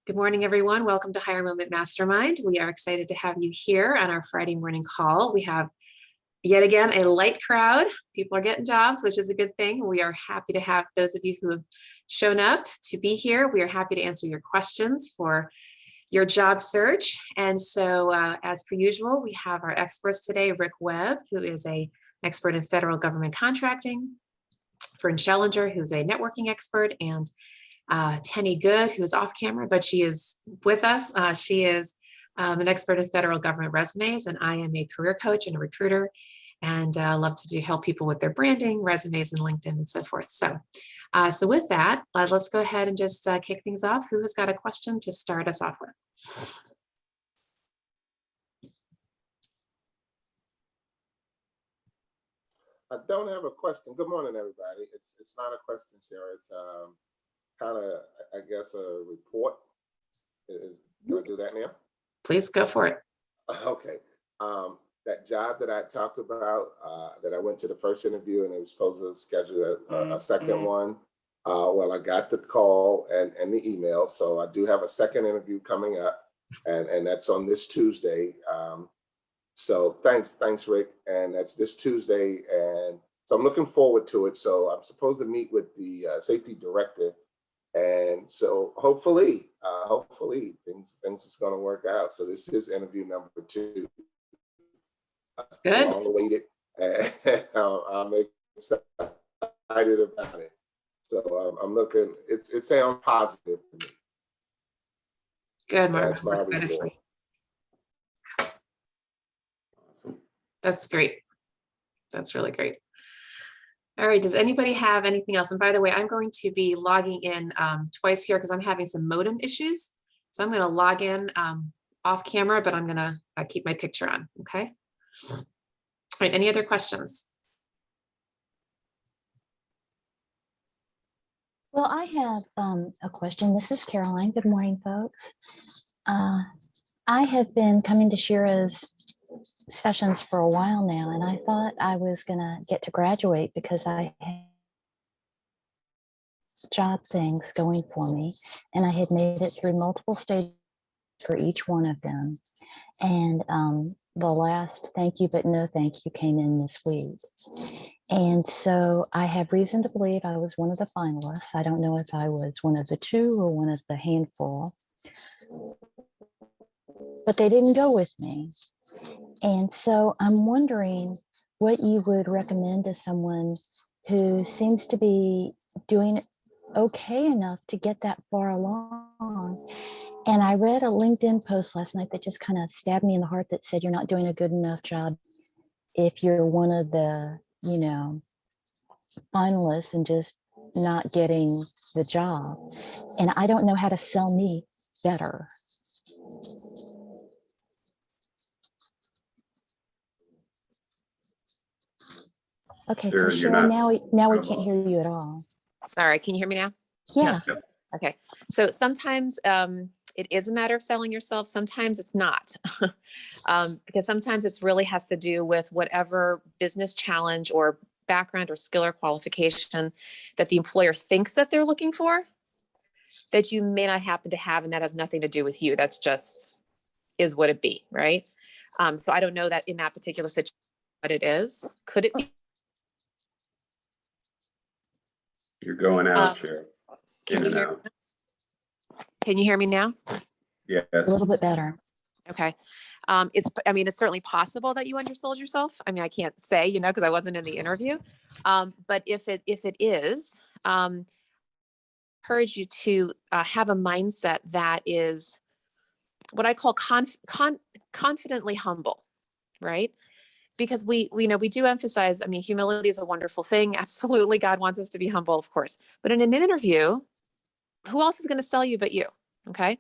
Good morning, everyone. Welcome to Higher Moment Mastermind. We are excited to have you here on our Friday morning call. We have yet again a light crowd. People are getting jobs, which is a good thing. We are happy to have those of you who have shown up to be here. We are happy to answer your questions for your job search. And so as per usual, we have our experts today, Rick Webb, who is an expert in federal government contracting, Fern Schellinger, who's a networking expert, and Tenny Good, who is off camera, but she is with us. She is an expert in federal government resumes, and I am a career coach and a recruiter, and love to help people with their branding, resumes, and LinkedIn, and so forth. So with that, let's go ahead and just kick things off. Who has got a question to start us off with? I don't have a question. Good morning, everybody. It's not a question, Sarah. It's kind of, I guess, a report. Can I do that now? Please go for it. Okay. That job that I talked about, that I went to the first interview and they were supposed to schedule a second one. Well, I got the call and the email. So I do have a second interview coming up, and that's on this Tuesday. So thanks, Rick. And that's this Tuesday. And so I'm looking forward to it. So I'm supposed to meet with the safety director. And so hopefully things is going to work out. So this is interview number 2. Good. Long awaited, and I'm excited about it. So I'm looking. It sounds positive to me. Good, Mark. I'm excited for you. That's great. That's really great. All right, does anybody have anything else? And by the way, I'm going to be logging in twice here because I'm having some modem issues. So I'm going to log in off camera, but I'm going to keep my picture on, okay? All right, any other questions? Well, I have a question. This is Caroline. Good morning, folks. I have been coming to Shira's sessions for a while now, and I thought I was going to get to graduate because I had job things going for me, and I had made it through multiple stages for each one of them. And the last thank you but no thank you came in this week. And so I have reason to believe I was one of the finalists. I don't know if I was one of the 2 or one of the handful, but they didn't go with me. And so I'm wondering what you would recommend to someone who seems to be doing okay enough to get that far along. And I read a LinkedIn post last night that just kind of stabbed me in the heart that said you're not doing a good enough job if you're one of the, finalists and just not getting the job. And I don't know how to sell me better. Okay, Sure, so Cheryl, now we can't hear you at all. Sorry, can you hear me now? Yes. Okay, so sometimes it is a matter of selling yourself. Sometimes it's not, because sometimes it really has to do with whatever business challenge or background or skill or qualification that the employer thinks that they're looking for that you may not happen to have, and that has nothing to do with you. That's just is what it be, right? So I don't know that in that particular situation what it is. Could it be? You're going out, Cheryl. Can you hear me now? Yes. A little bit better. Okay. It's certainly possible that you undersold yourself. I mean, I can't say, because I wasn't in the interview. But if it is, encourage you to have a mindset that is what I call confidently humble, right? Because we do emphasize, humility is a wonderful thing. Absolutely. God wants us to be humble, of course. But in an interview, who else is going to sell you but you? Okay.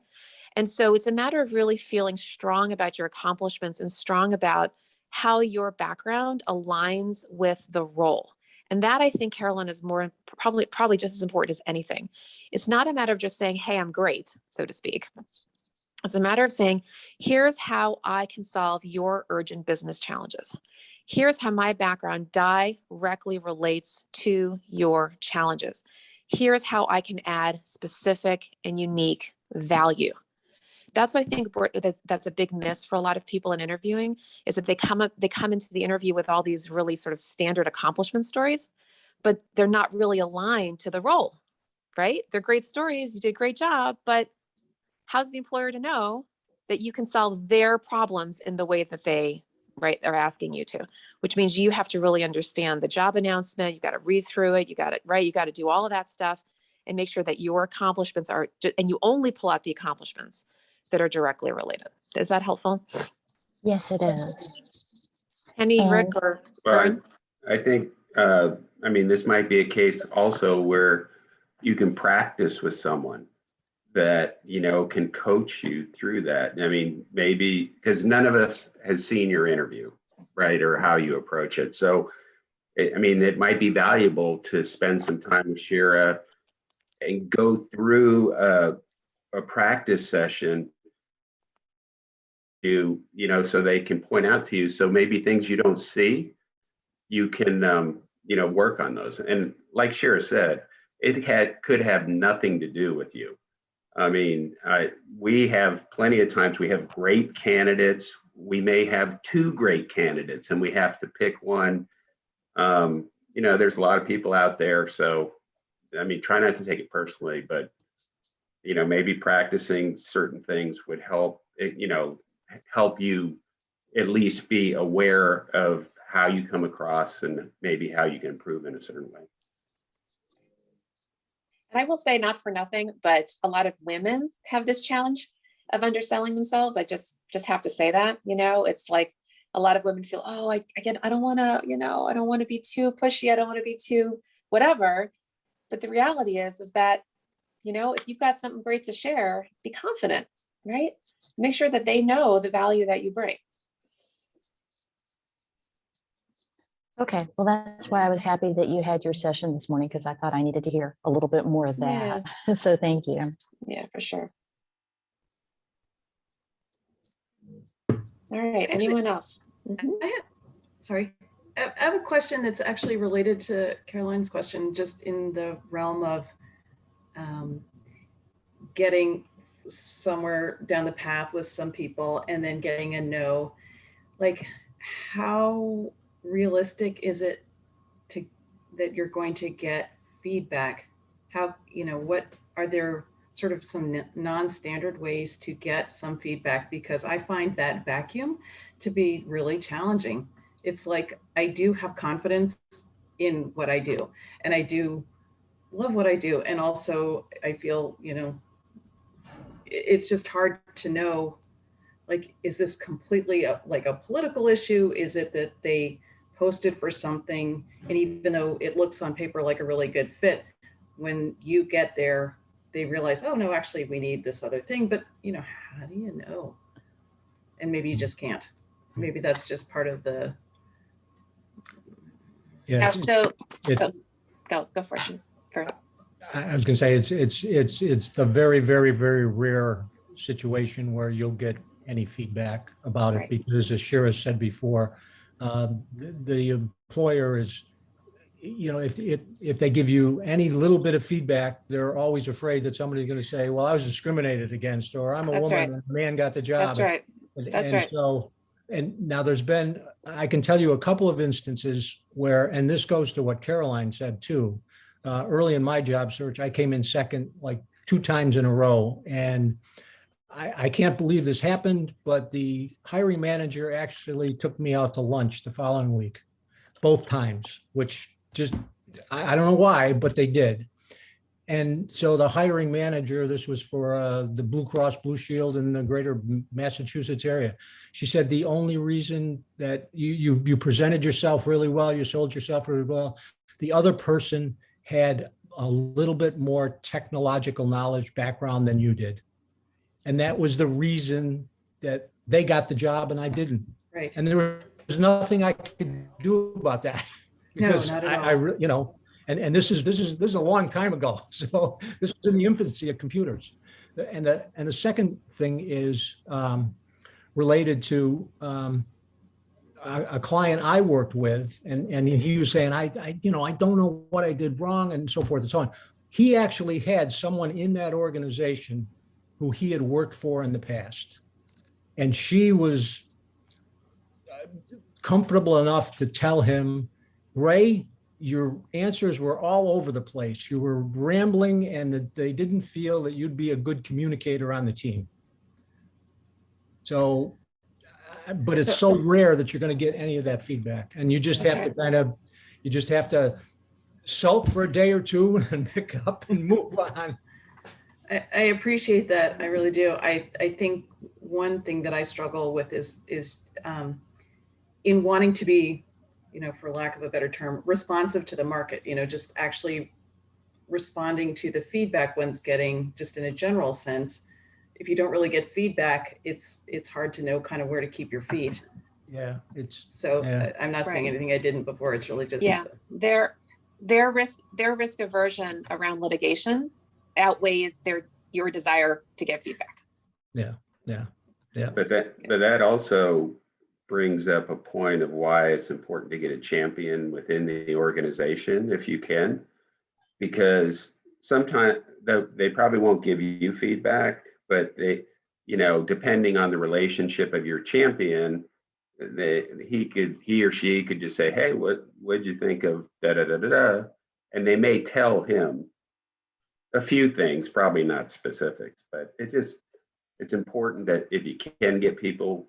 And so it's a matter of really feeling strong about your accomplishments and strong about how your background aligns with the role. And that, I think, Carolyn, is more probably just as important as anything. It's not a matter of just saying, hey, I'm great, so to speak. It's a matter of saying, here's how I can solve your urgent business challenges. Here's how my background directly relates to your challenges. Here's how I can add specific and unique value. That's what I think that's a big miss for a lot of people in interviewing, is that they come into the interview with all these really sort of standard accomplishment stories, but they're not really aligned to the role, right? They're great stories, you did a great job, but how's the employer to know that you can solve their problems in the way that they, right, are asking you to? Which means you have to really understand the job announcement. You got to read through it. You got it right. You got to do all of that stuff and make sure that your accomplishments are, and you only pull out the accomplishments that are directly related. Is that helpful? Yes, it is. Penny, Rick, or Vern? I think, I mean, this might be a case also where you can practice with someone that, you know, can coach you through that. I mean, maybe because none of us has seen your interview, right? Or how you approach it. So, I mean, it might be valuable to spend some time with Shira and go through a practice session to, you know, so they can point out to you. So maybe things you don't see, you can, you know, work on those. And like Shira said, it could have nothing to do with you. I mean, we have plenty of times we have great candidates. We may have two great candidates and we have to pick one. You know, there's a lot of people out there. So, I mean, try not to take it personally, but, you know, maybe practicing certain things would help, you know, help you at least be aware of how you come across and maybe how you can improve in a certain way. And I will say, not for nothing, but a lot of women have this challenge of underselling themselves. I just have to say that, you know, it's like a lot of women feel, oh, I don't want to, you know, I don't want to be too pushy. I don't want to be too whatever. But the reality is that, you know, if you've got something great to share, be confident, right? Make sure that they know the value that you bring. Okay, well, that's why I was happy that you had your session this morning, because I thought I needed to hear a little bit more of that. Yeah. So thank you. Yeah, for sure. All right, anyone else? Mm-hmm. I have a question that's actually related to Caroline's question, just in the realm of getting somewhere down the path with some people and then getting a no. Like, how realistic is it that you're going to get feedback? How, you know, what are there sort of some non-standard ways to get some feedback? Because I find that vacuum to be really challenging. It's like, I do have confidence in what I do, and I do love what I do. And also I feel, you know, it's just hard to know, like, is this completely like a political issue? Is it that they posted for something, and even though it looks on paper like a really good fit, when you get there, they realize, oh no, actually we need this other thing. But, you know, how do you know? And maybe you just can't. Maybe that's just part of the. Yeah. So go for it. I was going to say it's the very, very, very rare situation where you'll get any feedback about it, because as Shira said before, the employer is, you know, if they give you any little bit of feedback, they're always afraid that somebody's going to say, well, I was discriminated against, or I'm a woman and a man got the job. That's right. That's right. So, and now there's been, I can tell you a couple of instances where, and this goes to what Caroline said too, early in my job search, I came in second like 2 times in a row. And I can't believe this happened, but the hiring manager actually took me out to lunch the following week, both times, which just, I don't know why, but they did. And so the hiring manager, this was for the Blue Cross Blue Shield in the greater Massachusetts area. She said, the only reason that you presented yourself really well, you sold yourself really well, the other person had a little bit more technological knowledge background than you did. And that was the reason that they got the job and I didn't. Right. And there was nothing I could do about that. Because no, not at all. you know, and this is a long time ago. So this was in the infancy of computers. And the second thing is related to a client I worked with, and he was saying, I don't know what I did wrong, and so forth and so on. he actually had someone in that organization who he had worked for in the past. And she was comfortable enough to tell him, Ray, your answers were all over the place. You were rambling, and that they didn't feel that you'd be a good communicator on the team. So, but it's so rare that you're going to get any of that feedback. And you just have to you just have to sulk for a day or two and pick up and move on. I appreciate that. I really do. I think one thing that I struggle with is in wanting to be, for lack of a better term, responsive to the market, just actually responding to the feedback one's getting just in a general sense. If you don't really get feedback, it's hard to know kind of where to keep your feet. Yeah, I'm not saying anything I didn't before. It's really just their risk aversion around litigation outweighs your desire to get feedback. Yeah. But that also brings up a point of why it's important to get a champion within the organization if you can, because sometimes they probably won't give you feedback, but they, depending on the relationship of your champion, he or she could just say, hey, what'd you think of da da da da da, and they may tell him a few things, probably not specifics, but it's important that if you can get people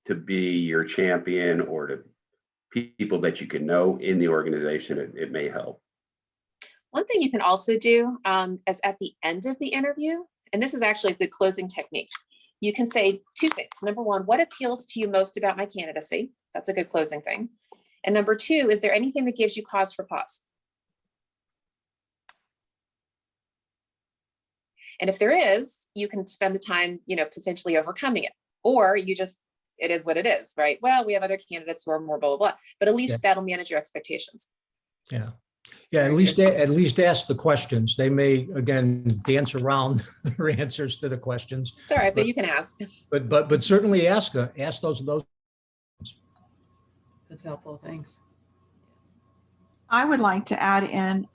to be your champion, or to people that you can know in the organization, it may help. One thing you can also do is at the end of the interview, and this is actually a good closing technique, you can say two things. Number one, what appeals to you most about my candidacy? That's a good closing thing. And number two, is there anything that gives you cause for pause? And if there is, you can spend the time, potentially overcoming it, or it is what it is, right? Well, we have other candidates who are more blah, blah, blah, but at least that'll manage your expectations. Yeah. At least ask the questions. They may, again, dance around their answers to the questions. It's all right, but you can ask. But certainly ask those. That's helpful. Thanks. I would like to add in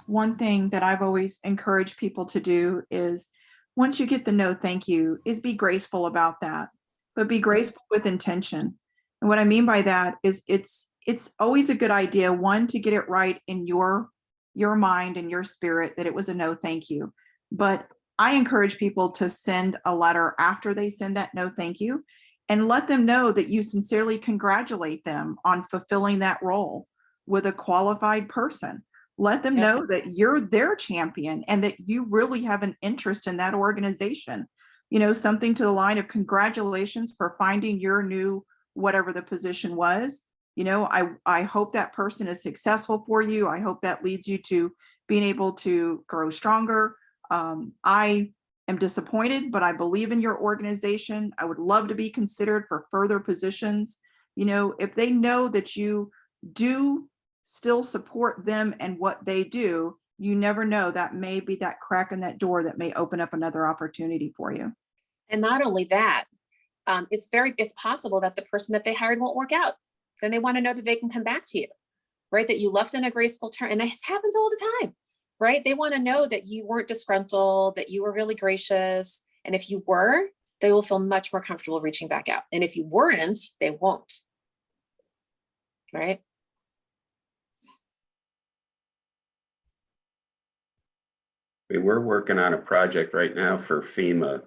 one thing that I've always encouraged people to do is, once you get the no thank you, is be graceful about that, but be graceful with intention. And what I mean by that is it's always a good idea, one, to get it right in your mind and your spirit that it was a no thank you. But I encourage people to send a letter after they send that no thank you, and let them know that you sincerely congratulate them on fulfilling that role with a qualified person. Let them know that you're their champion and that you really have an interest in that organization. Something to the line of, congratulations for finding your new whatever the position was. I hope that person is successful for you. I hope that leads you to being able to grow stronger. I am disappointed, but I believe in your organization. I would love to be considered for further positions. If they know that you do still support them and what they do, you never know, that may be that crack in that door that may open up another opportunity for you. And not only that, it's possible that the person that they hired won't work out. Then they want to know that they can come back to you, right? That you left in a graceful term. And this happens all the time, right? They want to know that you weren't disgruntled, that you were really gracious. And if you were, they will feel much more comfortable reaching back out. And if you weren't, they won't, right? We're working on a project right now for FEMA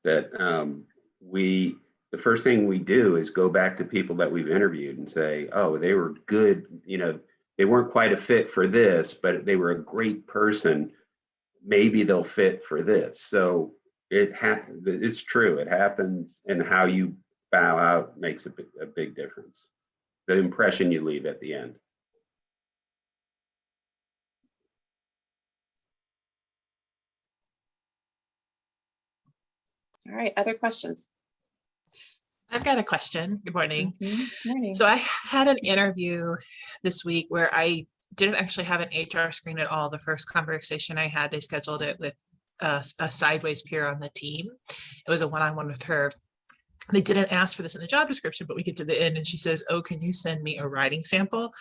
that the first thing we do is go back to people that we've interviewed and say, oh, they were good. They weren't quite a fit for this, but they were a great person. Maybe they'll fit for this. So it's true. It happens, and how you bow out makes a big difference. The impression you leave at the end. All right, other questions? I've got a question. Good morning. Good morning. So I had an interview this week where I didn't actually have an HR screen at all. The first conversation I had, they scheduled it with a sideways peer on the team. It was a one-on-one with her. they didn't ask for this in the job description, but we get to the end and she says, oh, can you send me a writing sample?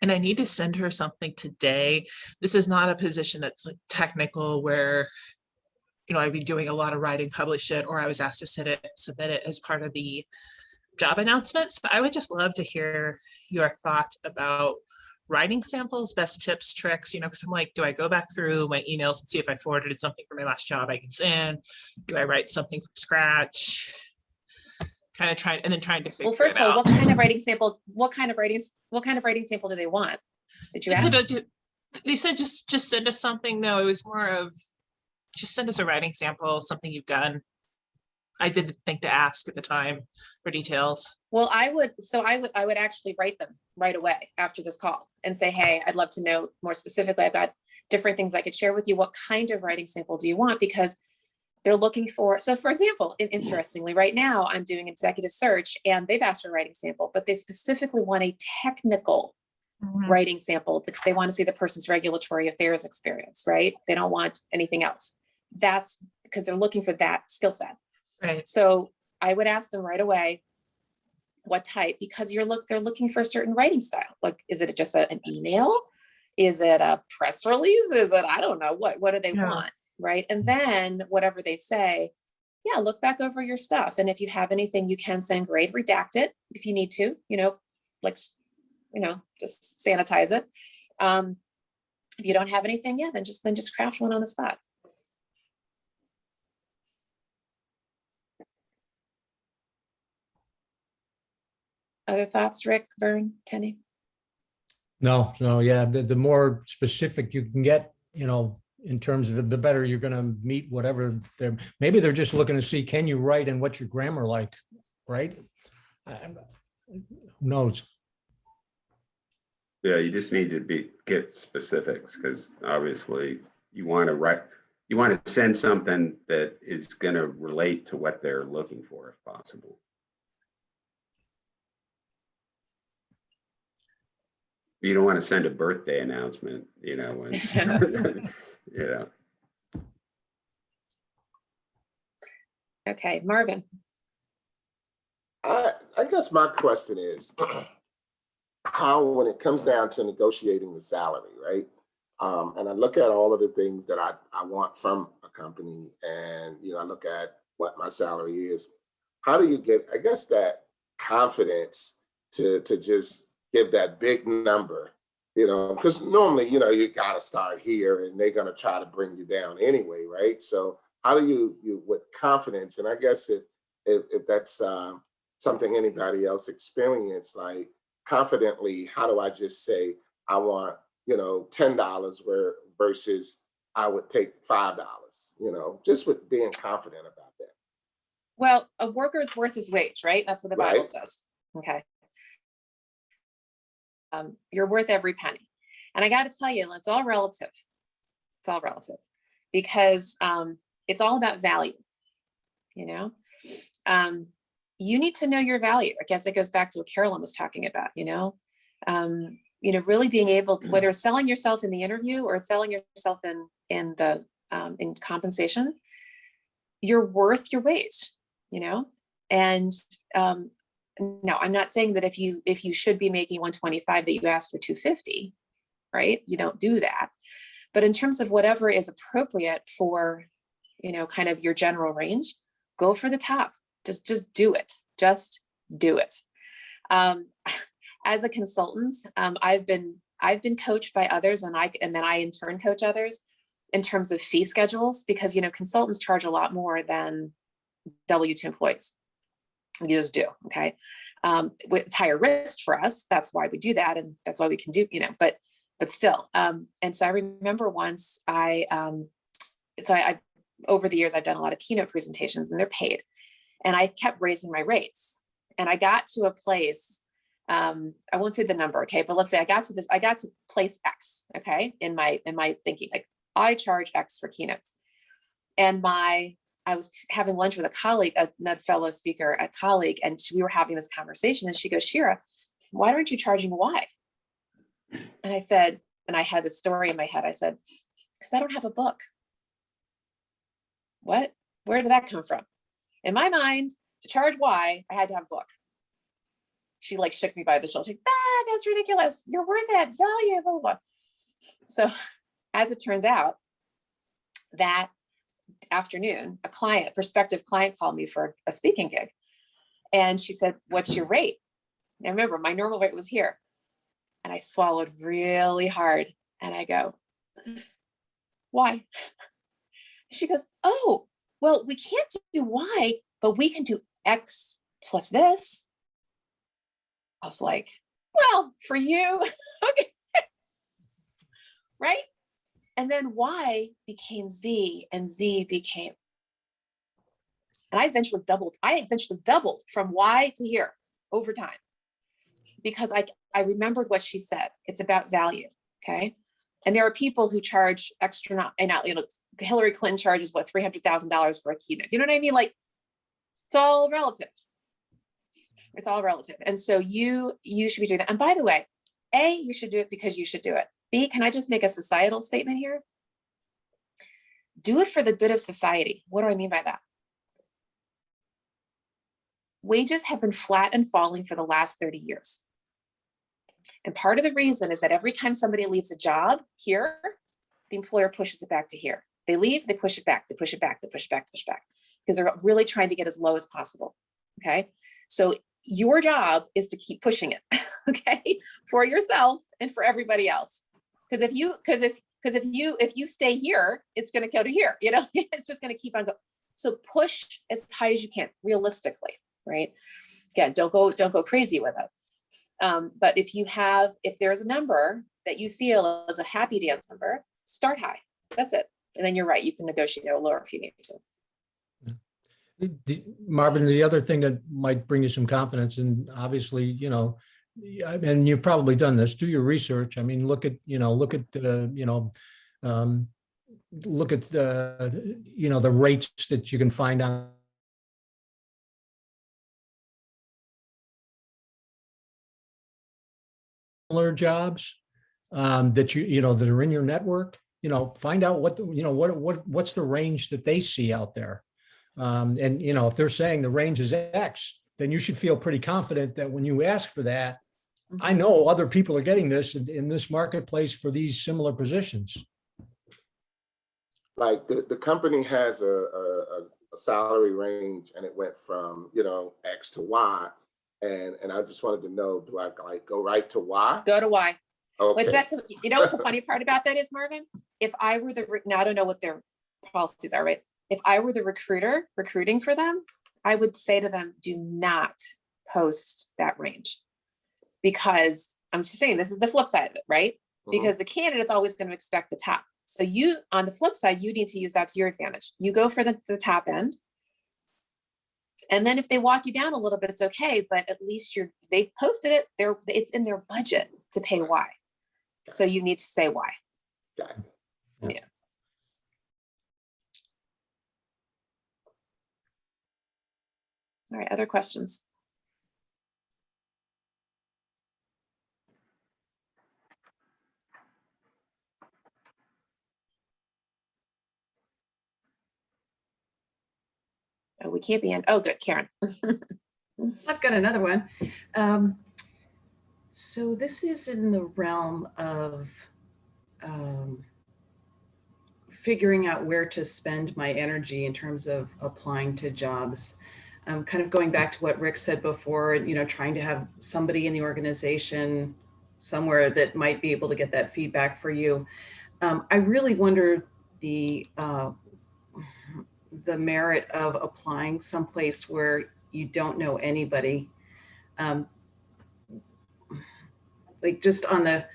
And I need to send her something today. This is not a position that's like technical where, I'd be doing a lot of writing, publish it, or I was asked to submit it as part of the job announcements. But I would just love to hear your thoughts about writing samples, best tips, tricks, because I'm like, do I go back through my emails and see if I forwarded something for my last job I can send? Do I write something from scratch? Kind of trying to figure Well, first it of all, out. what kind of writing sample do they want? Did you ask? They said just send us something. No, it was more of just send us a writing sample, something you've done. I didn't think to ask at the time for details. Well, I would actually write them right away after this call and say, hey, I'd love to know more specifically. I've got different things I could share with you. What kind of writing sample do you want? Because they're looking for, so for example, interestingly, right now I'm doing executive search and they've asked for a writing sample, but they specifically want a technical writing sample because they want to see the person's regulatory affairs experience, right? They don't want anything else. That's because they're looking for that skill set. Right. So I would ask them right away, what type, because they're looking for a certain writing style. Like, is it just an email? Is it a press release? Is it, I don't know, what do they want? Right. And then whatever they say, yeah, look back over your stuff. And if you have anything you can send, great, redact it if you need to, just sanitize it. If you don't have anything, yeah, then just craft one on the spot. Other thoughts, Rick, Vern, Tenny? No, yeah, the more specific you can get, in terms of the better you're going to meet whatever maybe they're just looking to see, can you write and what's your grammar like, right? Who knows? Yeah, you just need to get specifics, because obviously you want to send something that is going to relate to what they're looking for if possible. You don't want to send a birthday announcement, when, Okay, Marvin. I guess my question is how, when it comes down to negotiating the salary, right? And I look at all of the things that I want from a company, and I look at what my salary is. How do you get, I guess, that confidence to just give that big number? Because normally, you got to start here and they're going to try to bring you down anyway, right? So how do you with confidence? And I guess if that's something anybody else experienced, like confidently, how do I just say I want, $10 versus I would take $5, just with being confident about that. Well, a worker's worth his wage, right? That's what the Bible says. Okay. You're worth every penny. And I got to tell you, it's all relative. It's all relative because it's all about value. You need to know your value. I guess it goes back to what Carolyn was talking about, really being able to, whether it's selling yourself in the interview or selling yourself in compensation, you're worth your wage, and no, I'm not saying that if you should be making 125 that you ask for 250, right? You don't do that. But in terms of whatever is appropriate for, kind of your general range, go for the top. Just do it. Just do it. As a consultant, I've been coached by others, and then I in turn coach others in terms of fee schedules, because consultants charge a lot more than W-2 employees. You just do. Okay. It's higher risk for us. That's why we do that. And that's why we can do, but still. And so I remember once I over the years, I've done a lot of keynote presentations and they're paid, and I kept raising my rates, and I got to a place, I won't say the number. Okay. But let's say I got to place X. Okay. In my thinking, like I charge X for keynotes, and I was having lunch with a colleague, another fellow speaker, a colleague, and we were having this conversation, and she goes, Shira, why aren't you charging Y? And I said, and I had this story in my head. I said, because I don't have a book. What? Where did that come from? In my mind, to charge Y, I had to have a book. She like shook me by the shoulder. She's like, that's ridiculous. You're worth it. Value, blah, blah, blah. So as it turns out, that afternoon, a prospective client called me for a speaking gig. And she said, what's your rate? Now remember, my normal rate was here. And I swallowed really hard. And I go, why? She goes, oh, well, we can't do Y, but we can do X plus this. I was like, well, for you, okay. Right? And then Y became Z and Z became, and I eventually doubled from Y to here over time because I remembered what she said. It's about value. Okay. And there are people who charge extra, and Hillary Clinton charges what, $300,000 for a keynote. You know what I mean? Like, it's all relative. It's all relative. And so you should be doing that. And by the way, A, you should do it because you should do it. B, can I just make a societal statement here? Do it for the good of society. What do I mean by that? Wages have been flat and falling for the last 30 years. And part of the reason is that every time somebody leaves a job here, the employer pushes it back to here. They leave, they push it back, they push it back, they push it back, push it back, because they're really trying to get as low as possible. Okay. So your job is to keep pushing it, okay, for yourself and for everybody else. Because if you stay here, it's going to go to here. You know, it's just going to keep on going. So push as high as you can, realistically, right? Again, don't go crazy with it. But if there's a number that you feel is a happy dance number, start high. That's it. And then you're right. You can negotiate a lower if you need to. Marvin, the other thing that might bring you some confidence, and obviously, you know, and you've probably done this, do your research. I mean, look at the, the rates that you can find on similar jobs that that are in your network. Find out what's the range that they see out there. And if they're saying the range is X, then you should feel pretty confident that when you ask for that, I know other people are getting this in this marketplace for these similar positions. Like the company has a salary range, and it went from X to Y, and I just wanted to know, do I go right to Y? Go to Y. Okay. What the funny part about that is, Marvin? If I were now I don't know what their policies are, right? If I were the recruiter recruiting for them, I would say to them, do not post that range, because I'm just saying, this is the flip side of it, right? Because the candidate's always going to expect the top. So you, on the flip side, you need to use that to your advantage. You go for the top end. And then if they walk you down a little bit, it's okay, but at least they posted it, it's in their budget to pay Y. So you need to say Y. Got it. Yeah. All right, other questions? Oh, we can't be in. Oh, good, Karen. I've got another one. So this is in the realm of figuring out where to spend my energy in terms of applying to jobs. Kind of going back to what Rick said before, trying to have somebody in the organization somewhere that might be able to get that feedback for you. I really wonder the merit of applying someplace where you don't know anybody. Like just on the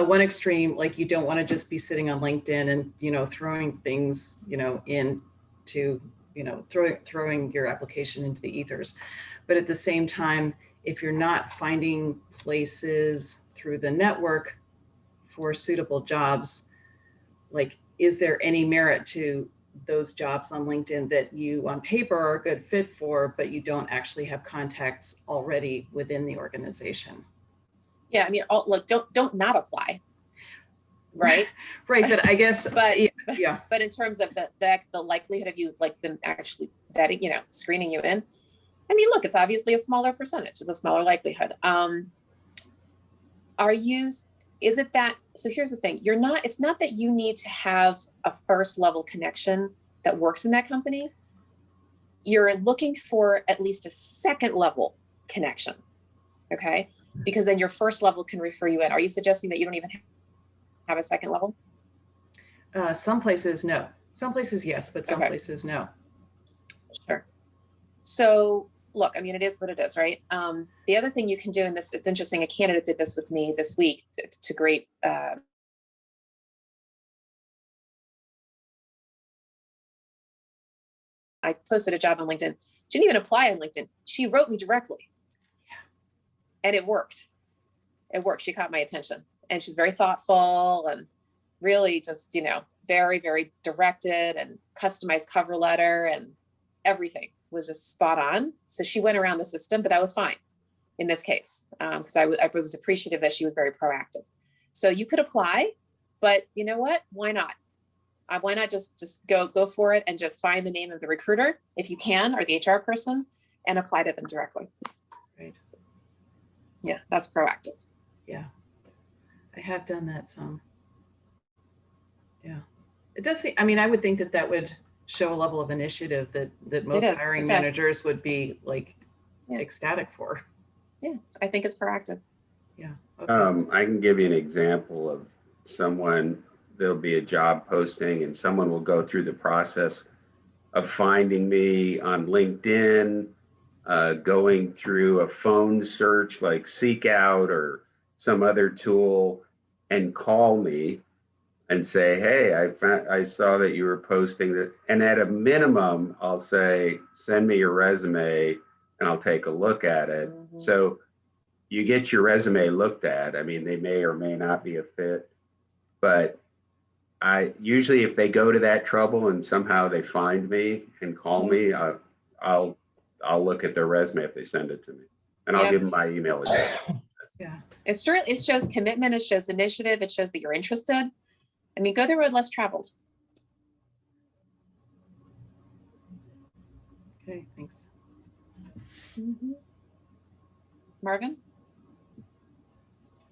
one extreme, like you don't want to just be sitting on LinkedIn and, throwing things, into, throwing your application into the ethers. But at the same time, if you're not finding places through the network for suitable jobs, like, is there any merit to those jobs on LinkedIn that you on paper are a good fit for, but you don't actually have contacts already within the organization? Yeah, I mean, look, don't not apply, right? Right, but I guess, but yeah. But in terms of the likelihood of you, like them actually vetting, screening you in, I mean, look, it's obviously a smaller percentage. It's a smaller likelihood. Is it that, so here's the thing, it's not that you need to have a first level connection that works in that company. You're looking for at least a second level connection. Okay. Because then your first level can refer you in. Are you suggesting that you don't even have a second level? Some places, no. Some places, yes, but some places, no. Sure. So look, I mean, it is what it is, right? The other thing you can do in this, it's interesting, a candidate did this with me this week to great, I posted a job on LinkedIn. She didn't even apply on LinkedIn. She wrote me directly. And it worked. It worked. She caught my attention. And she's very thoughtful and really just, very, very directed, and customized cover letter, and everything was just spot on. So she went around the system, but that was fine in this case, because I was appreciative that she was very proactive. So you could apply, but you know what? Why not? Why not just go for it and just find the name of the recruiter if you can, or the HR person, and apply to them directly. Right. Yeah, that's proactive. Yeah, I have done that some. Yeah, it does. I mean, I would think that would show a level of initiative that most hiring managers would be like ecstatic for. Yeah, I think it's proactive. Yeah. Okay. I can give you an example of someone. There'll be a job posting and someone will go through the process of finding me on LinkedIn, going through a phone search like Seek Out or some other tool, and call me and say, hey, I saw that you were posting that. And at a minimum, I'll say, send me your resume and I'll take a look at it. Mm-hmm. So you get your resume looked at. I mean, they may or may not be a fit, but I usually, if they go to that trouble and somehow they find me and call me, I'll look at their resume if they send it to me, and I'll give them my email address. Yeah, it shows commitment. It shows initiative. It shows that you're interested. I mean, go the road less traveled. Okay, thanks. Mm-hmm. Marvin?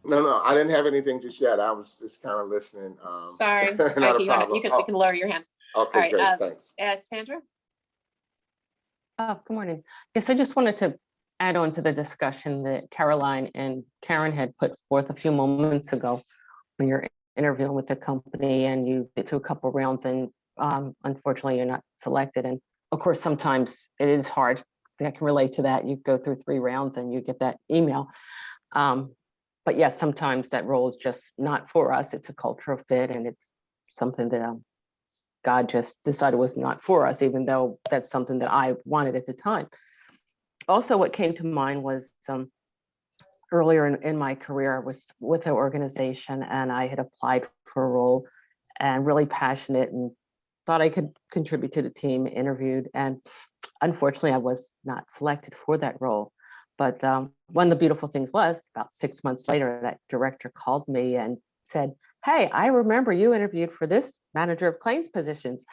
No, I didn't have anything just yet. I was just kind of listening. Sorry. Not a problem. You can lower your hand. Okay, all right, great. Thanks. Sandra? Good morning. Yes, I just wanted to add on to the discussion that Caroline and Karen had put forth a few moments ago when you're interviewing with the company and you get to a couple of rounds and unfortunately you're not selected. And of course, sometimes it is hard. I can relate to that. You go through 3 rounds and you get that email. But yes, sometimes that role is just not for us. It's a cultural fit and it's something that God just decided was not for us, even though that's something that I wanted at the time. Also, what came to mind was earlier in my career, I was with an organization and I had applied for a role and really passionate and thought I could contribute to the team, interviewed, and unfortunately I was not selected for that role. But one of the beautiful things was about 6 months later, that director called me and said, hey, I remember you interviewed for this manager of claims positions.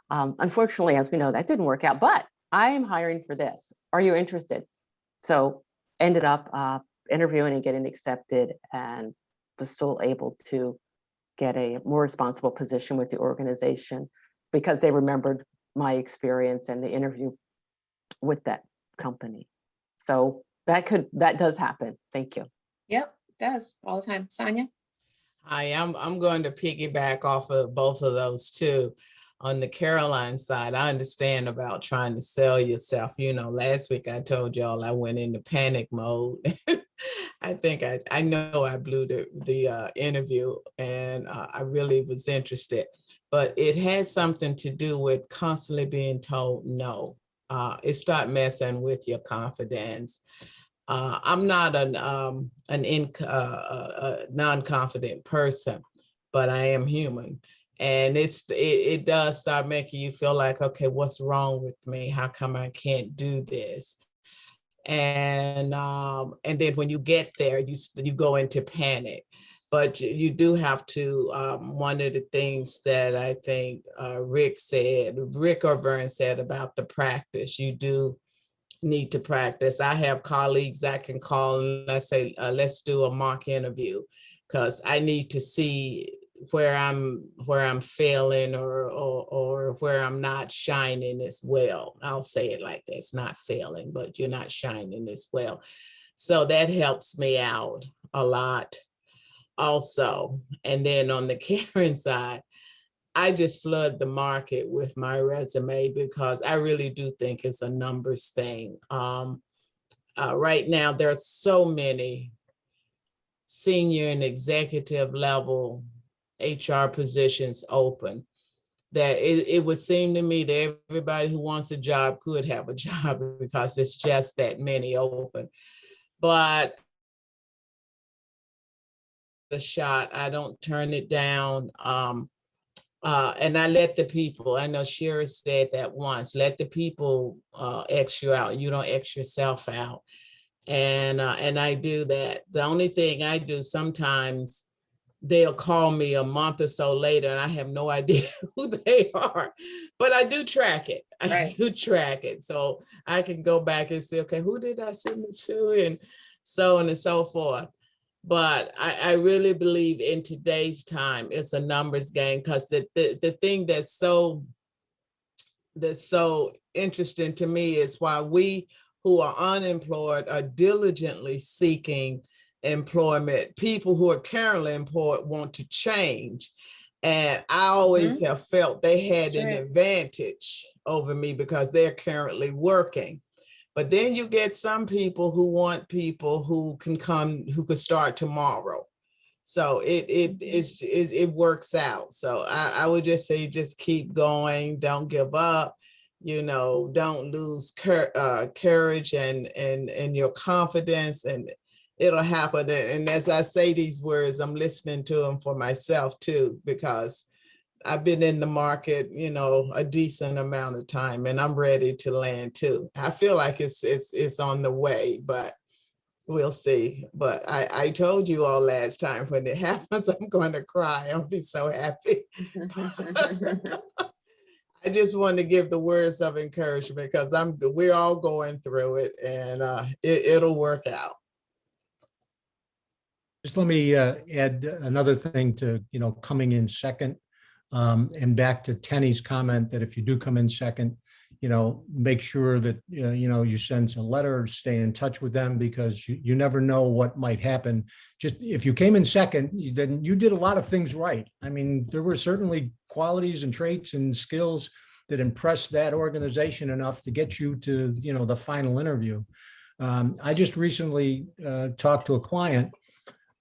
Unfortunately, as we know, that didn't work out, but I am hiring for this. Are you interested? So ended up interviewing and getting accepted and was still able to get a more responsible position with the organization because they remembered my experience and the interview with that company. So that does happen. Thank you. Yep, it does all the time. Sonia? Hi, I'm going to piggyback off of both of those too. On the Caroline side, I understand about trying to sell yourself. Last week I told y'all I went into panic mode. I think I know I blew the interview and I really was interested, but it has something to do with constantly being told no. It start messing with your confidence. I'm not a non-confident person, but I am human. And it does start making you feel like, okay, what's wrong with me? How come I can't do this? And then when you get there, you go into panic. But you do have to, one of the things that I think Rick or Vern said about the practice, you do need to practice. I have colleagues I can call and I say, let's do a mock interview, because I need to see where I'm failing or where I'm not shining as well. I'll say it like that. It's not failing, but you're not shining as well. So that helps me out a lot also. And then on the Karen side, I just flood the market with my resume because I really do think it's a numbers thing. Right now, there are so many senior and executive level HR positions open that it would seem to me that everybody who wants a job could have a job because it's just that many open. But the shot, I don't turn it down. And I let the people, I know Shira said that once, let the people X you out. You don't X yourself out. And I do that. The only thing I do sometimes, they'll call me a month or so later and I have no idea who they are, but I do track it. I do track it. So I can go back and say, okay, who did I send it to? And so on and so forth. But I really believe in today's time, it's a numbers game, because the thing that's so interesting to me is why we who are unemployed are diligently seeking employment. People who are currently employed want to change. And I always have felt they had an advantage over me because they're currently working. But then you get some people who want people who can come, who could start tomorrow. So it works out. So I would just say, just keep going. Don't give up. You know, don't lose courage and your confidence, and it'll happen. And as I say these words, I'm listening to them for myself too, because I've been in the market, you know, a decent amount of time, and I'm ready to land too. I feel like it's on the way, but we'll see. But I told you all last time, when it happens, I'm going to cry. I'll be so happy. I just want to give the words of encouragement, because we're all going through it, and it'll work out. Just let me add another thing to, coming in second. And back to Tenny's comment that if you do come in second, make sure that, you send a letter, stay in touch with them, because you never know what might happen. Just if you came in second, then you did a lot of things right. I mean, there were certainly qualities and traits and skills that impressed that organization enough to get you to, the final interview. I just recently talked to a client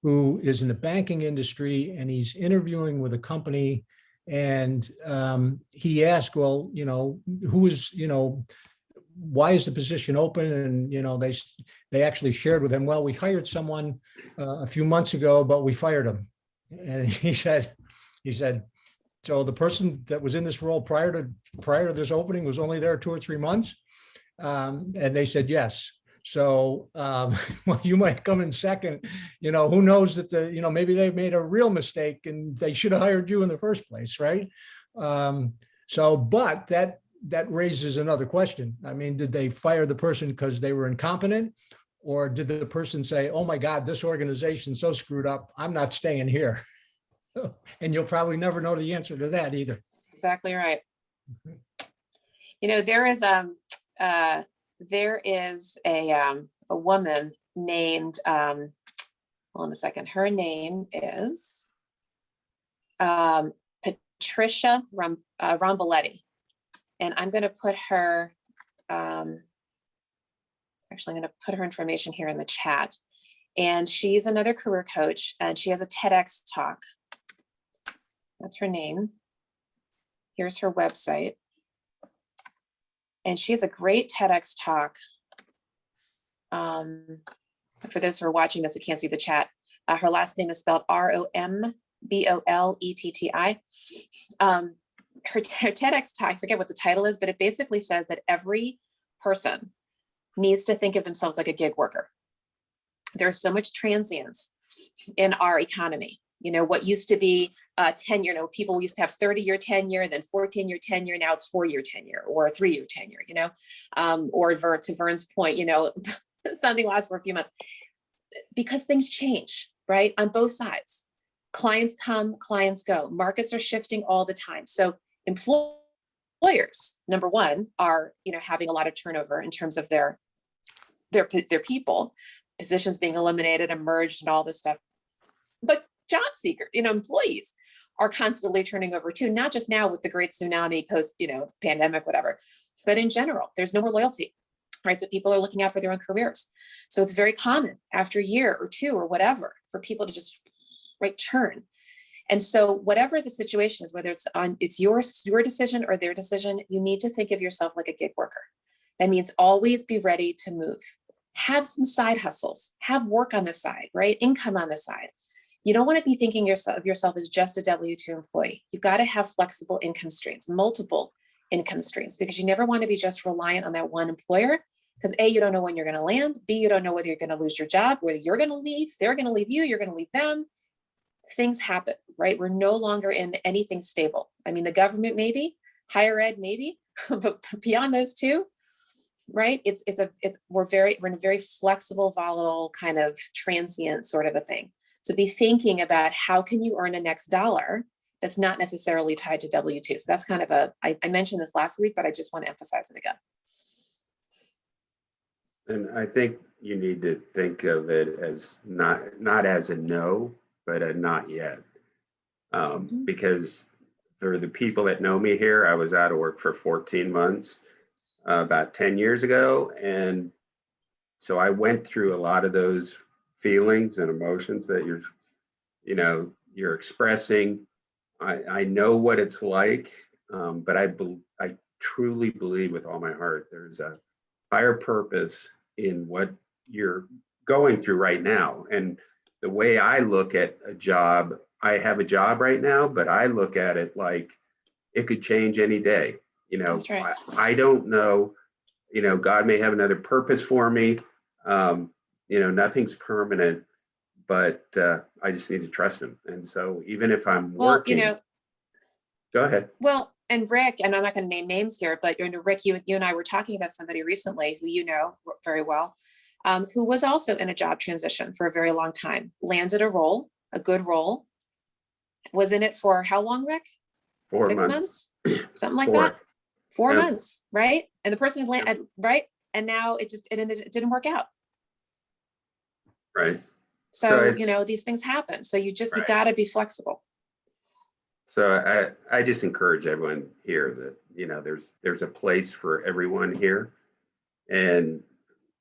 who is in the banking industry, and he's interviewing with a company. And he asked, well, who is, why is the position open? And, they actually shared with him, well, we hired someone a few months ago, but we fired him. And he said, so the person that was in this role prior to this opening was only there 2 or 3 months. And they said, yes. So well, you might come in second, who knows that maybe they made a real mistake and they should have hired you in the first place, right? But that raises another question. I mean, did they fire the person because they were incompetent, or did the person say, oh my God, this organization's so screwed up, I'm not staying here? And you'll probably never know the answer to that either. Exactly right. There is a woman named, hold on a second. Her name is Patricia Romboletti. And I'm going to put her, actually, I'm going to put her information here in the chat. And she's another career coach, and she has a TEDx talk. That's her name. Here's her website. And she has a great TEDx talk. For those who are watching this who can't see the chat, her last name is spelled Romboletti. Her TEDx talk, I forget what the title is, but it basically says that every person needs to think of themselves like a gig worker. There's so much transience in our economy. What used to be tenure, people used to have 30-year tenure, then 14-year tenure, now it's 4-year tenure or a 3-year tenure, or to Vern's point, something lasts for a few months because things change, right? On both sides. Clients come, clients go. Markets are shifting all the time. So employers, number one, are, having a lot of turnover in terms of their people, positions being eliminated and merged and all this stuff. But job seekers, employees are constantly turning over too, not just now with the great tsunami post, pandemic, whatever, but in general, there's no more loyalty, right? So people are looking out for their own careers. So it's very common after a year or two or whatever for people to just churn. And so whatever the situation is, whether it's your decision or their decision, you need to think of yourself like a gig worker. That means always be ready to move. Have some side hustles, have work on the side, right? Income on the side. You don't want to be thinking of yourself as just a W-2 employee. You've got to have flexible income streams, multiple income streams, because you never want to be just reliant on that one employer. Because A, you don't know when you're going to land. B, you don't know whether you're going to lose your job, whether you're going to leave, they're going to leave you, you're going to leave them. Things happen, right? We're no longer in anything stable. I mean, the government maybe, higher ed maybe, but beyond those two, right? We're in a very flexible, volatile, kind of transient sort of a thing. So be thinking about how can you earn a next dollar that's not necessarily tied to W-2. So that's kind of I mentioned this last week, but I just want to emphasize it again. And I think you need to think of it as not as a no, but a not yet. Because for the people that know me here, I was out of work for 14 months about 10 years ago. And so I went through a lot of those feelings and emotions that you're expressing. I know what it's like, but I truly believe with all my heart, there's a higher purpose in what you're going through right now. And the way I look at a job, I have a job right now, but I look at it like it could change any day. That's right. I don't know, God may have another purpose for me. Nothing's permanent, but I just need to trust him. And so even if I'm working, go ahead. Well, and Rick, and I'm not going to name names here, but Rick, you and I were talking about somebody recently who you know very well, who was also in a job transition for a very long time, landed a role, a good role, was in it for how long, Rick? 4 6 months. Something like 4. that. 4 Yeah. months, right? And the person landed, right? And now it didn't work out. Right. So these things happen. So you've got to be flexible. So I just encourage everyone here that, there's a place for everyone here. And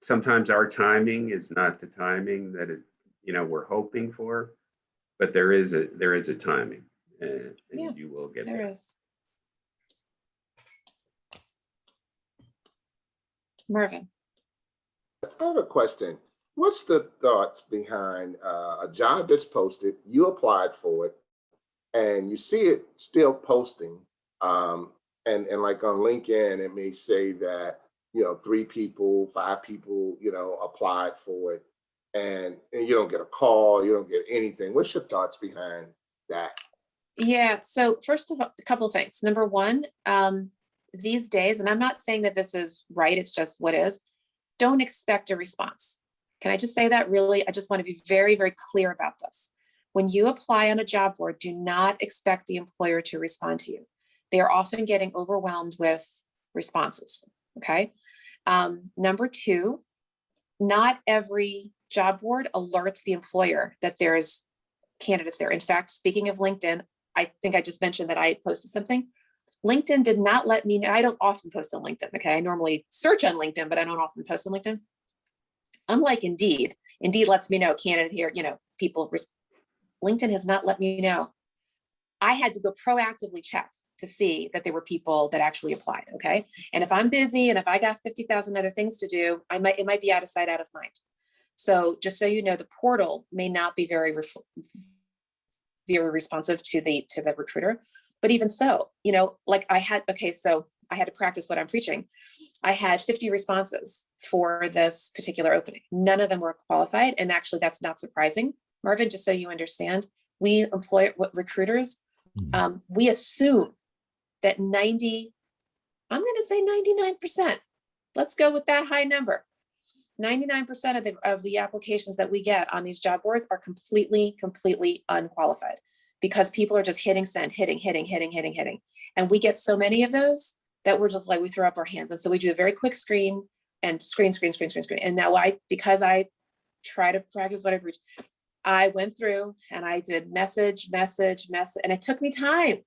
sometimes our timing is not the timing that we're hoping for, but there is a timing, and you will get there. There is. Marvin. I have a question. What's the thoughts behind a job that's posted, you applied for it, and you see it still posting, and like on LinkedIn, it may say that, 3 people, 5 people, applied for it, and you don't get a call, you don't get anything. What's your thoughts behind that? Yeah. So first of all, a couple of things. Number one, these days, and I'm not saying that this is right, it's just what is, don't expect a response. Can I just say that really? I just want to be very, very clear about this. When you apply on a job board, do not expect the employer to respond to you. They are often getting overwhelmed with responses. Okay. Number two, not every job board alerts the employer that there's candidates there. In fact, speaking of LinkedIn, I think I just mentioned that I posted something. LinkedIn did not let me know. I don't often post on LinkedIn. Okay. I normally search on LinkedIn, but I don't often post on LinkedIn. Unlike Indeed lets me know candidate here, people. LinkedIn has not let me know. I had to go proactively check to see that there were people that actually applied. Okay. And if I'm busy and if I got 50,000 other things to do, it might be out of sight, out of mind. So just so you know, the portal may not be very responsive to the recruiter, but even so, like I had to practice what I'm preaching. I had 50 responses for this particular opening. None of them were qualified. And actually that's not surprising, Marvin, just so you understand, we employ recruiters, we assume that I'm going to say 99%. Let's go with that high number. 99% of the applications that we get on these job boards are completely unqualified, because people are just hitting send, hitting. And we get so many of those that we're just like, we throw up our hands. And so we do a very quick screen and screen. And now because I try to practice what I preach, I went through and I did message. And it took me time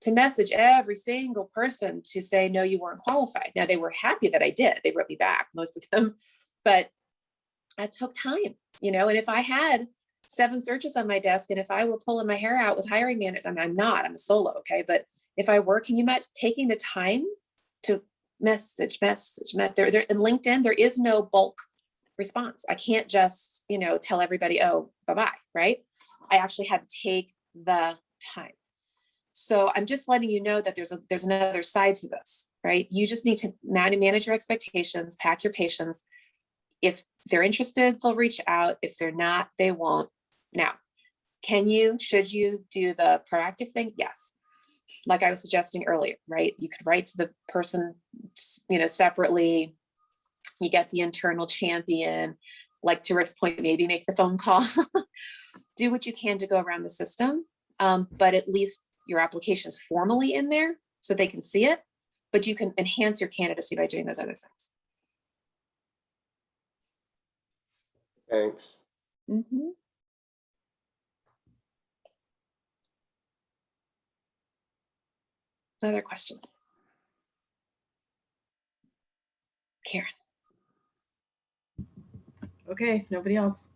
to message every single person to say, no, you weren't qualified. Now they were happy that I did. They wrote me back, most of them, but it took time, and if I had 7 searches on my desk, and if I were pulling my hair out with hiring manager, I'm a solo. Okay. But if I were, can you imagine taking the time to message there in LinkedIn, there is no bulk response. I can't just, tell everybody, oh, bye-bye. Right. I actually had to take the time. So I'm just letting you know that there's another side to this, right? You just need to manage your expectations, pack your patience. If they're interested, they'll reach out. If they're not, they won't. Now, should you do the proactive thing? Yes. Like I was suggesting earlier, right? You could write to the person, separately. You get the internal champion, like to Rick's point, maybe make the phone call, do what you can to go around the system. But at least your application is formally in there so they can see it, but you can enhance your candidacy by doing those other things. Thanks. Mm-hmm. Other questions? Karen. Okay, nobody else.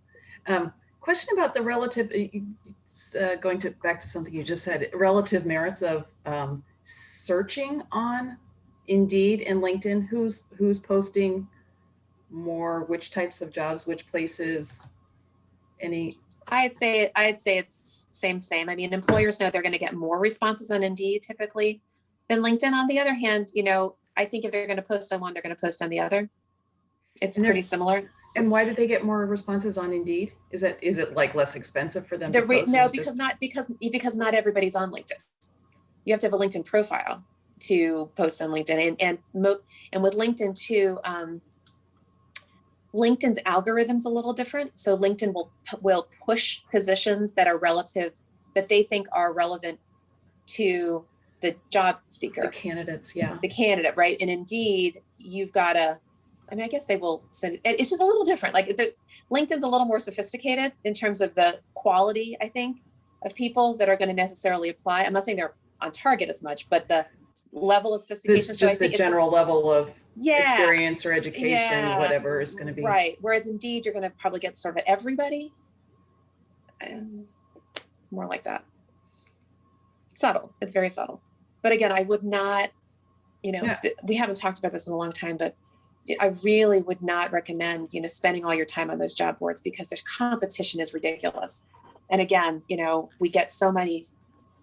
Question about the relative, going back to something you just said, relative merits of searching on Indeed and LinkedIn. Who's posting more, which types of jobs, which places, any? I'd say it's same. I mean, employers know they're going to get more responses on Indeed typically than LinkedIn. On the other hand, I think if they're going to post on one, they're going to post on the other. It's pretty similar. And why did they get more responses on Indeed? Is it like less expensive for them? No, because not everybody's on LinkedIn. You have to have a LinkedIn profile to post on LinkedIn, and with LinkedIn too. LinkedIn's algorithm's a little different. So LinkedIn will push positions that they think are relevant to the job seeker. The candidates, yeah. The candidate, right? And Indeed, you've got to, I guess they will send it. It's just a little different. Like LinkedIn's a little more sophisticated in terms of the quality, I think, of people that are going to necessarily apply. I'm not saying they're on target as much, but the level of sophistication. Just the general level of experience or education, whatever is going to be. Right. Whereas Indeed, you're going to probably get sort of everybody. More like that. Subtle. It's very subtle. But again, I would not, we haven't talked about this in a long time, but I really would not recommend, spending all your time on those job boards, because their competition is ridiculous. And again, we get so many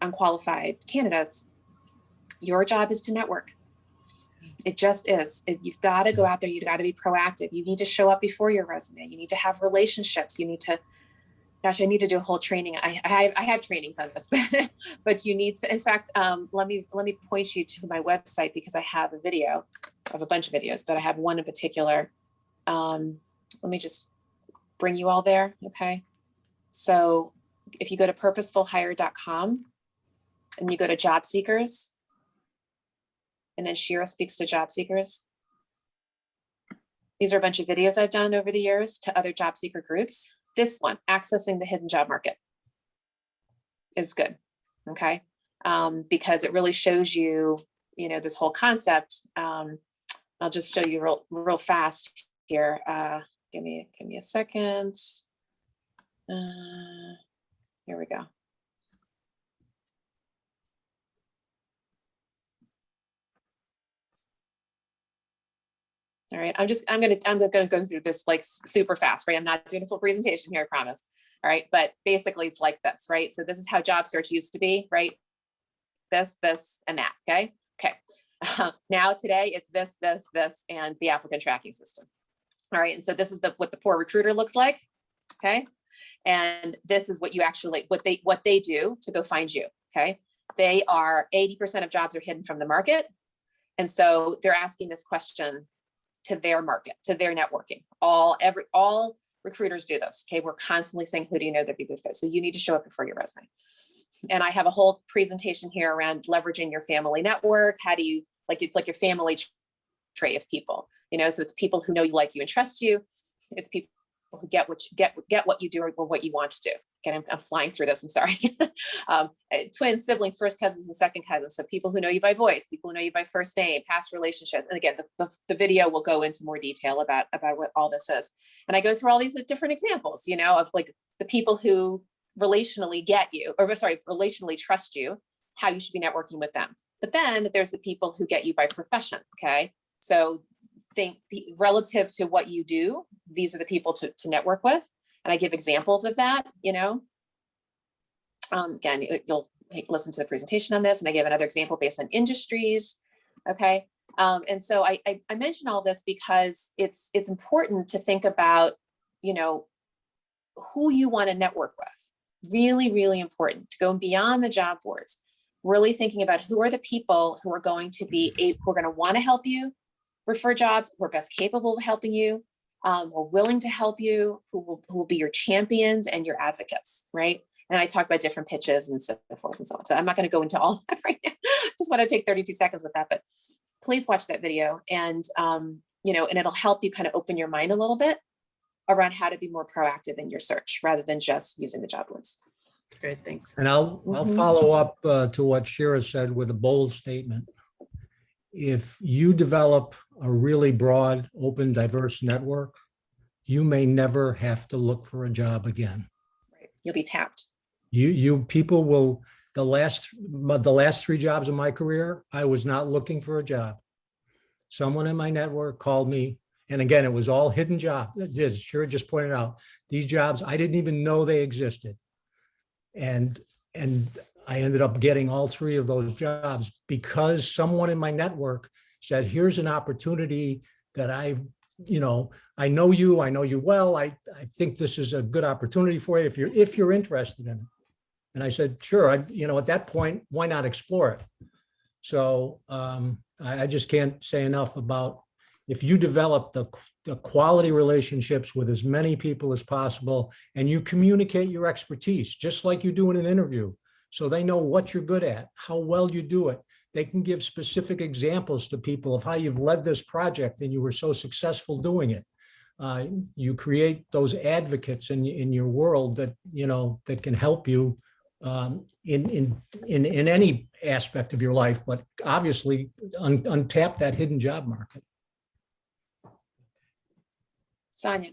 unqualified candidates. Your job is to network. It just is. You've got to go out there. You've got to be proactive. You need to show up before your resume. You need to have relationships. You need to, I need to do a whole training. I have trainings on this, but you need to, in fact, let me point you to my website, because I have a video. I have a bunch of videos, but I have one in particular. Let me just bring you all there. Okay. So if you go to purposefulhire.com and you go to job seekers, and then Shira speaks to job seekers. These are a bunch of videos I've done over the years to other job seeker groups. This one, accessing the hidden job market, is good. Okay. Because it really shows you, this whole concept. I'll just show you real fast here. Give me a second. Here we go. All right, I'm gonna go through this like super fast, right? I'm not doing a full presentation here, I promise. All right, but basically it's like this, right? So this is how job search used to be, right? This, and that, okay? Okay. Now today it's this, and the applicant tracking system. All right, and so this is what the poor recruiter looks like, okay? And this is what you actually, what they do to go find you. Okay. They are 80% of jobs are hidden from the market. And so they're asking this question to their market, to their networking. All recruiters do this. Okay. We're constantly saying, who do you know that'd be good fit? So you need to show up before your resume. And I have a whole presentation here around leveraging your family network. How do you, like, it's like your family tray of people, you know, so it's people who know you, like you, and trust you. It's people who get what you do or what you want to do. Again, I'm flying through this, I'm sorry. Twins, siblings, first cousins, and second cousins. So people who know you by voice, people who know you by first name, past relationships. And again, the video will go into more detail about what all this is. And I go through all these different examples, you know, of like the people who relationally relationally trust you, how you should be networking with them. But then there's the people who get you by profession. Okay. So think relative to what you do, these are the people to network with. And I give examples of that, you know. Again, you'll listen to the presentation on this, and I give another example based on industries. Okay. And so I mention all this because it's important to think about, you know, who you want to network with. Really, really important to go beyond the job boards, really thinking about who are the people who are going to want to help you refer jobs, who are best capable of helping you, who are willing to help you, who will be your champions and your advocates, right? And I talk about different pitches and so forth and so on. So I'm not going to go into all that right now. Just want to take 32 seconds with that, but please watch that video, and you know, and it'll help you kind of open your mind a little bit around how to be more proactive in your search rather than just using the job boards. Great, thanks. And I'll follow up to what Shira said with a bold statement. If you develop a really broad, open, diverse network, you may never have to look for a job again. Right. You'll be tapped. People will, the last 3 jobs of my career, I was not looking for a job. Someone in my network called me. And again, it was all hidden jobs. As Shira just pointed out, these jobs, I didn't even know they existed. And I ended up getting all 3 of those jobs because someone in my network said, here's an opportunity that I know you well. I think this is a good opportunity for you if you're interested in it. And I said, sure. At that point, why not explore it? So I just can't say enough about, if you develop the quality relationships with as many people as possible, and you communicate your expertise, just like you do in an interview, so they know what you're good at, how well you do it. They can give specific examples to people of how you've led this project and you were so successful doing it. You create those advocates in your world that, you know, that can help you in any aspect of your life, but obviously untap that hidden job market. Sonia.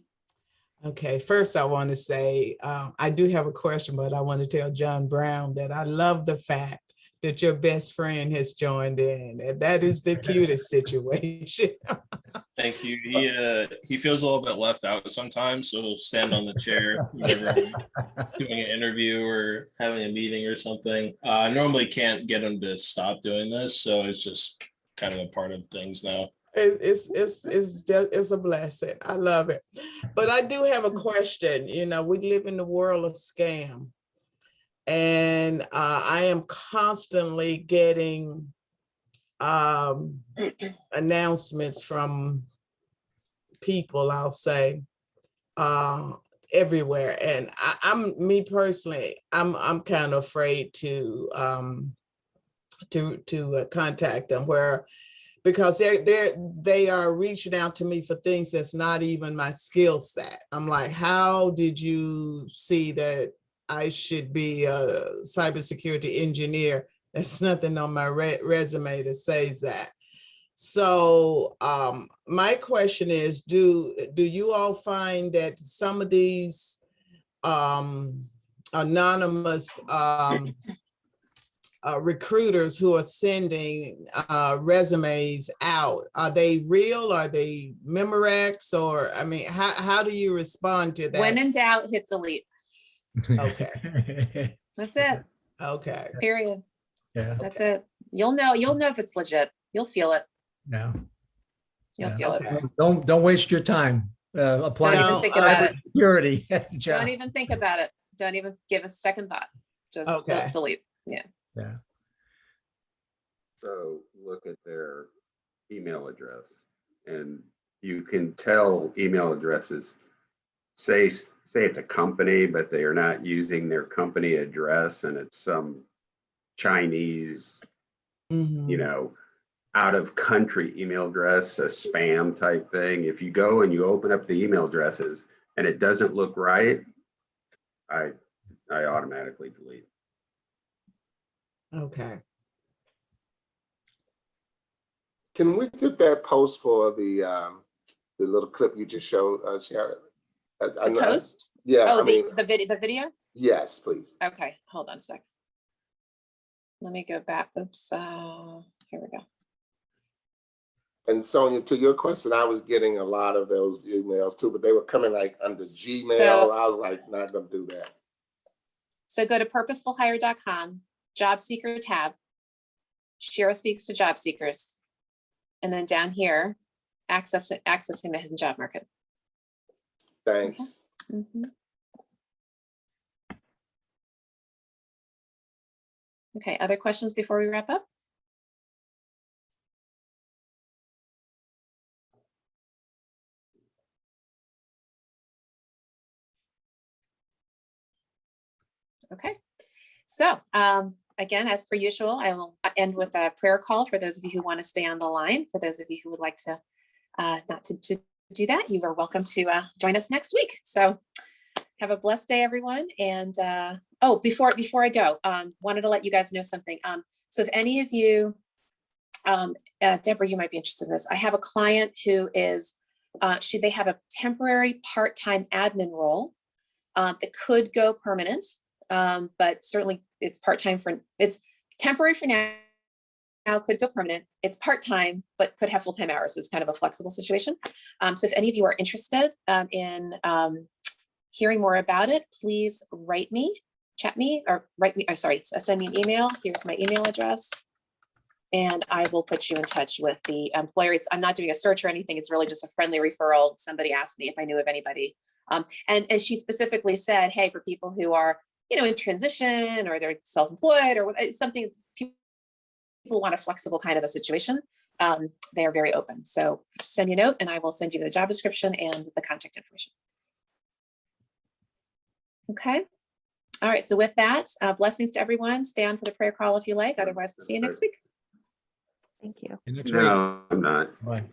Okay, first I want to say, I do have a question, but I want to tell John Brown that I love the fact that your best friend has joined in. And that is the cutest situation. Thank you. He feels a little bit left out sometimes, so he'll stand on the chair whenever I'm doing an interview or having a meeting or something. I normally can't get him to stop doing this, so it's just kind of a part of things now. It's a blessing. I love it. But I do have a question. You know, we live in the world of scam. And I am constantly getting announcements from people, I'll say, everywhere. And me personally, I'm kind of afraid to contact them, because they are reaching out to me for things that's not even my skill set. I'm like, how did you see that I should be a cybersecurity engineer? There's nothing on my resume that says that. So my question is, do you all find that some of these anonymous recruiters who are sending resumes out, are they real? Are they Memorex? Or, I mean, how do you respond to that? When in doubt, hit delete. Okay. That's it. Okay. Period. Yeah. That's it. You'll know if it's legit. You'll feel it. Yeah. You'll feel it. Don't waste your time. applying even for think about it. security Don't job. even think about it. Don't even give a second thought. Just Okay. delete. Yeah. Yeah. So look at their email address, and you can tell email addresses, say it's a company, but they are not using their company address and it's some Chinese, Mhm. out of country email address, a spam type thing. If you go and you open up the email addresses and it doesn't look right, I automatically delete. Okay. Can we get that post for the little clip you just showed, Sharon? I The know- post? Yeah, Oh, I mean, the video? yes, please. Okay, hold on a sec. Let me go back. Oops. Here we go. And Sonia, to your question, I was getting a lot of those emails too, but they were coming like under Gmail. So- I was like, not gonna do that. So go to purposefulhire.com, job seeker tab. Shira speaks to job seekers. And then down here, accessing the hidden job market. Thanks. Mhm. Okay, other questions before we wrap up? Okay, so again, as per usual, I will end with a prayer call for those of you who want to stay on the line. For those of you who would like to not to do that, you are welcome to join us next week. So have a blessed day, everyone. And oh, before I go, wanted to let you guys know something. So if any of you, Deborah, you might be interested in this. I have a client who is, they have a temporary part-time admin role that could go permanent, but certainly it's part-time it's temporary for now, could go permanent. It's part-time, but could have full-time hours. So it's kind of a flexible situation. So if any of you are interested in hearing more about it, please write me, chat me, or write me, or sorry, send me an email. Here's my email address. And I will put you in touch with the employer. I'm not doing a search or anything. It's really just a friendly referral. Somebody asked me if I knew of anybody. And she specifically said, hey, for people who are, in transition or they're self-employed or something, people want a flexible kind of a situation. They are very open. So send me a note and I will send you the job description and the contact information. Okay. All right. So with that, blessings to everyone. Stay on for the prayer call if you like. Otherwise, we'll see you next week. Thank you. Next week. No, I'm not. Bye.